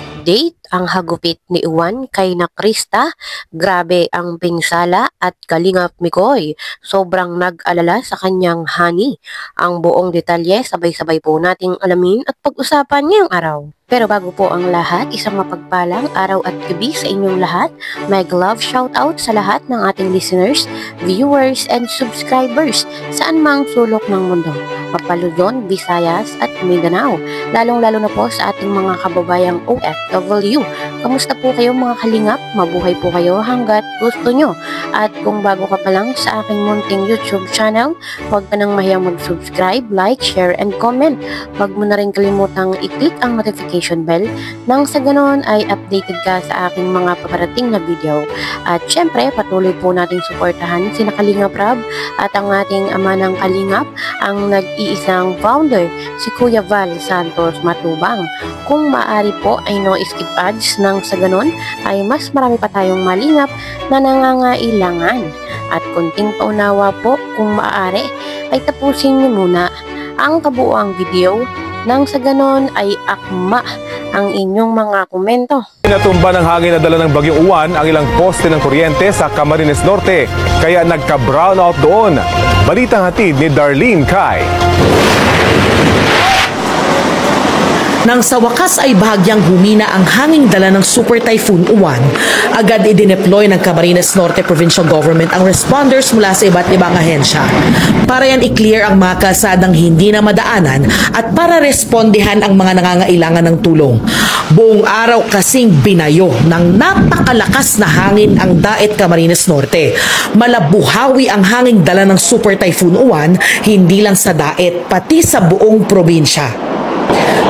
Update, ang hagupit ni Juan kay na Krista, grabe ang pinsala at Kalingap Mikoy. Sobrang nag-alala sa kanyang honey. Ang buong detalye sabay-sabay po nating alamin at pag-usapan ngayong araw. Pero bago po ang lahat, isang mapagpalang araw at gabi sa inyong lahat. May love shoutout sa lahat ng ating listeners, viewers, and subscribers saan mang sulok ng mundo. Papaludon, Visayas at Mindanao. Lalong-lalo na po sa ating mga kababayang OFW. Kamusta po kayo mga kalingap? Mabuhay po kayo hanggat gusto nyo. At kung bago ka pa lang sa aking munting YouTube channel, huwag ka nang mahiyang mag-subscribe, like, share, and comment. Huwag mo na rin kalimutang i-click ang notification bell nang sa ganon ay updated ka sa aking mga paparating na video. At syempre, patuloy po nating suportahan sina Kalingap Rab at ang ating ama ng Kalingap, ang nag-iisang founder, si Kuya Val Santos Matubang. Kung maaari po ay no skip ads nang sa ganon ay mas marami pa tayong malingap na nangangailangan. At kunting paunawa po kung maaari ay tapusin niyo muna ang kabuuang video nang sa ganon ay akma ang inyong mga komento. Natumba ng hangin na dala ng Bagyong Juan ang ilang poste ng kuryente sa Camarines Norte, kaya nagka-brownout doon. Balitang hatid ni Darlene Kai. Nang sa wakas ay bahagyang humina ang hanging dala ng Super Typhoon Juan, agad idineploy ng Camarines Norte Provincial Government ang responders mula sa iba't ibang ahensya para yan i-clear ang mga kalsadang hindi na madaanan at para respondihan ang mga nangangailangan ng tulong. Buong araw kasing binayo ng napakalakas na hangin ang Daet Camarines Norte. Malabuhawi ang hanging dala ng Super Typhoon Juan, hindi lang sa Daet, pati sa buong probinsya.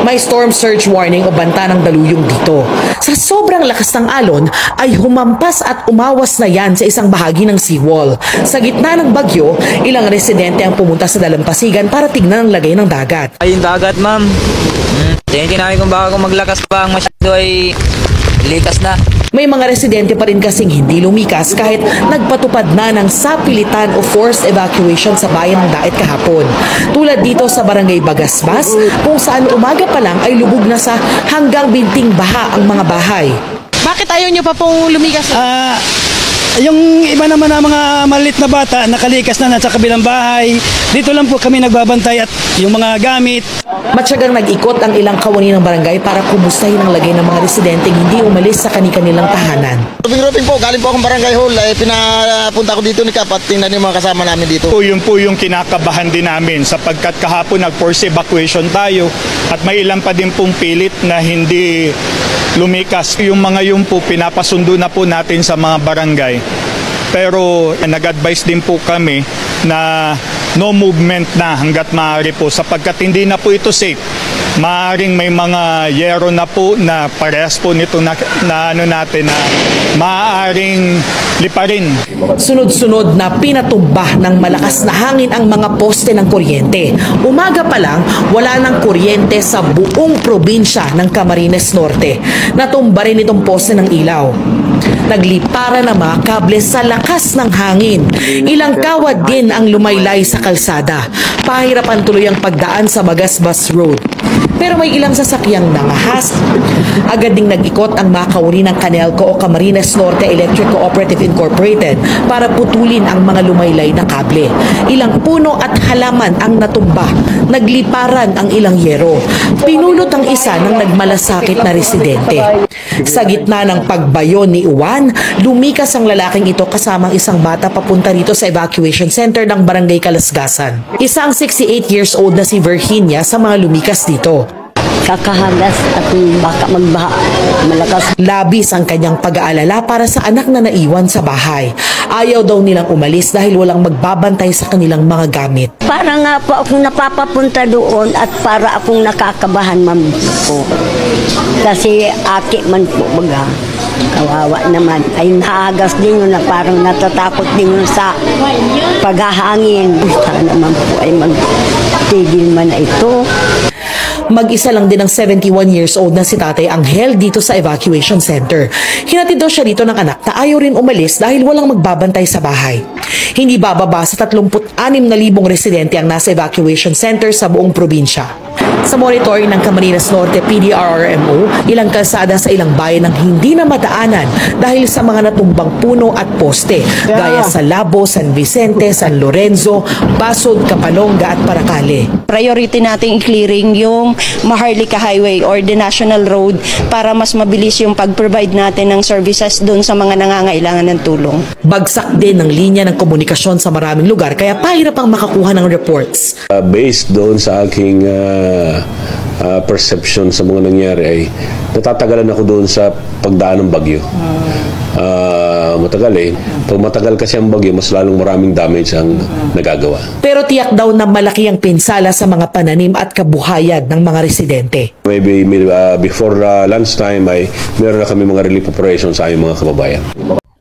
May storm surge warning o banta ng daluyong dito. Sa sobrang lakas ng alon ay humampas at umawas na yan sa isang bahagi ng seawall. Sa gitna ng bagyo, ilang residente ang pumunta sa dalampasigan para tignan ang lagay ng dagat. Ay, yung dagat, ma'am. Tingin namin kung baka kung maglakas pa ang masyado ay likas na. May mga residente pa rin kasing hindi lumikas kahit nagpatupad na ng sapilitan o forced evacuation sa bayan ng Daet kahapon. Tulad dito sa Barangay Bagasbas, kung saan umaga pa lang ay lubog na sa hanggang binting baha ang mga bahay. Bakit ayaw nyo pa pong lumikas? Yung iba naman na mga maliit na bata, nakalikas na sa kabilang bahay. Dito lang po kami nagbabantay at yung mga gamit. Matyagang nag-ikot ang ilang kawani ng barangay para kumustahin ang lagay ng mga residenteng hindi umalis sa kanilang tahanan. Ruping po, galing po akong barangay hall. Pinapunta ko dito ni Kap at tingnan yung mga kasama namin dito. Yun po yung kinakabahan din namin sapagkat kahapon nag-force evacuation tayo at may ilan pa din pong pilit na hindi lumikas. Yung mga yun po pinapasundo na po natin sa mga barangay. Pero nag-advise din po kami na no movement na hanggat maaari po sapagkat hindi na po ito safe. Maaring may mga yero na po na parehas po nito na maaaring liparin. Sunod-sunod na pinatumba ng malakas na hangin ang mga poste ng kuryente. Umaga pa lang, wala ng kuryente sa buong probinsya ng Camarines Norte. Natumba rin itong poste ng ilaw. Naglipara na mga kable sa lakas ng hangin. Ilang kawad din ang lumaylay sa kalsada. Pahirapan tuloy ang pagdaan sa Bagasbas Road. Pero may ilang sasakyang nangahas. Agad ding nag-ikot ang mga kawani ng Canelco o Camarines Norte Electric Cooperative Incorporated para putulin ang mga lumaylay na kable. Ilang puno at halaman ang natumba. Nagliparan ang ilang yero. Pinulot ang isa ng nagmalasakit na residente. Sa gitna ng pagbayo ni Juan, lumikas ang lalaking ito kasamang isang bata papunta rito sa evacuation center ng Barangay Kalasgasan. Isa ang 68 years old na si Virginia sa mga lumikas dito. Kakahagas at baka magbaha. Malakas. Labis ang kanyang pag-aalala para sa anak na naiwan sa bahay. Ayaw daw nilang umalis dahil walang magbabantay sa kanilang mga gamit. Para nga po akong napapapunta doon at para akong nakakabahan, ma'am po. Kasi aki man po baga. Kawawa naman. Ay nahagas din yun na parang natatakot din yun sa paghahangin. Sana naman po ay magtigil man na ito. Mag-isa lang din ang 71 years old na si Tatay Angel dito sa evacuation center. Hinatid daw siya dito ng anak na ayaw rin umalis dahil walang magbabantay sa bahay. Hindi bababa sa 36,000 residente ang nasa evacuation center sa buong probinsya. Sa monitoring ng Camarines Norte PDRRMO, ilang kalsada sa ilang bayan ang hindi na madaanan dahil sa mga natumbang puno at poste, gaya sa Labo, San Vicente, San Lorenzo, Basod, Kapalonga at Paracale. Priority nating i-clearing yung Maharlika Highway or the National Road para mas mabilis yung pag-provide natin ng services doon sa mga nangangailangan ng tulong. Bagsak din ng linya ng komunikasyon sa maraming lugar kaya pahirap ang makakuha ng reports. Based doon sa aking perception sa mga nangyari ay natatagalan ako doon sa pagdaan ng bagyo. Matagal eh. Pag matagal kasi ang bagyo, mas lalong maraming damage ang nagagawa. Pero tiyak daw na malaki ang pinsala sa mga pananim at kabuhayan ng mga residente. Maybe before lunchtime ay meron na kami mga relief operations sa aming mga kababayan.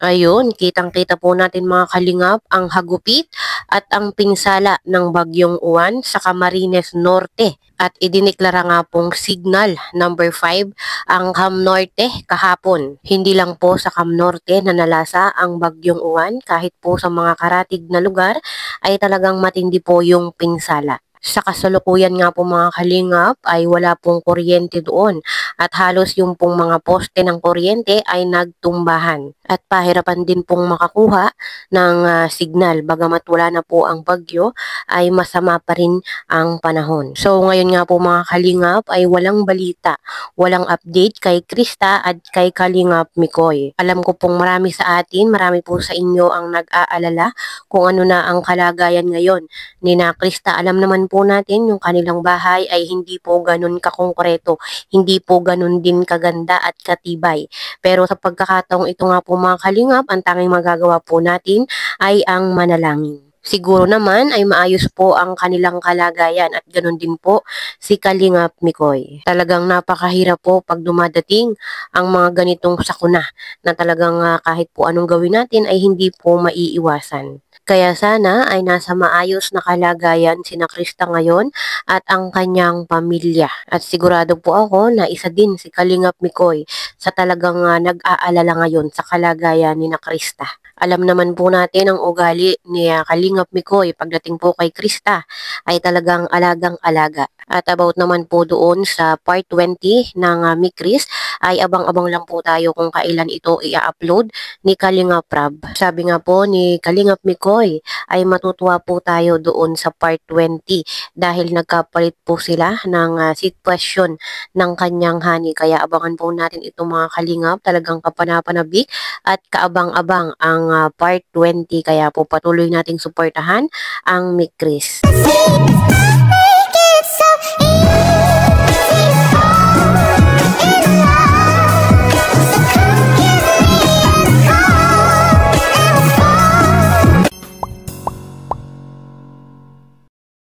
Ayun, kitang-kita po natin mga kalingap ang hagupit at ang pinsala ng Bagyong Uwan sa Camarines Norte. At idineklara nga pong signal number 5 ang Cam Norte kahapon. Hindi lang po sa Cam Norte na nalasa ang Bagyong Uwan, kahit po sa mga karatig na lugar ay talagang matindi po yung pinsala. Sa kasalukuyan nga po mga kalingap ay wala pong kuryente doon at halos yung pong mga poste ng kuryente ay nagtumbahan at pahirapan din pong makakuha ng signal. Bagamat wala na po ang bagyo ay masama pa rin ang panahon. So ngayon nga po mga kalingap ay walang balita, walang update kay Krista at kay Kalingap Mikoy. Alam ko pong marami sa atin, marami po sa inyo ang nag-aalala kung ano na ang kalagayan ngayon ni na Krista. Alam naman po natin yung kanilang bahay ay hindi po ganun kakongkreto, hindi po ganun din kaganda at katibay. Pero sa pagkakataong ito nga po mga kalingap, ang tanging magagawa po natin ay ang manalangin. Siguro naman ay maayos po ang kanilang kalagayan at ganun din po si Kalingap Mikoy. Talagang napakahirap po pag dumadating ang mga ganitong sakuna na talagang kahit po anong gawin natin ay hindi po maiiwasan. Kaya sana ay nasa maayos na kalagayan sina Krista ngayon at ang kanyang pamilya. At sigurado po ako na isa din si Kalingap Mikoy sa talagang nag-aalala ngayon sa kalagayan ni na Krista. Alam naman po natin ang ugali ni Kalingap Mikoy pagdating po kay Krista ay talagang alagang-alaga. At about naman po doon sa part 20 ng Mikris ay abang-abang lang po tayo kung kailan ito i-upload ni Kalingap Rab. Sabi nga po ni Kalingap Mikoy ay matutuwa po tayo doon sa part 20 dahil nagkapalit po sila ng sitwasyon ng kanyang honey. Kaya abangan po natin itong mga Kalingap, talagang kapanapanabik at kaabang-abang ang part 20. Kaya po patuloy nating suportahan ang Mikris.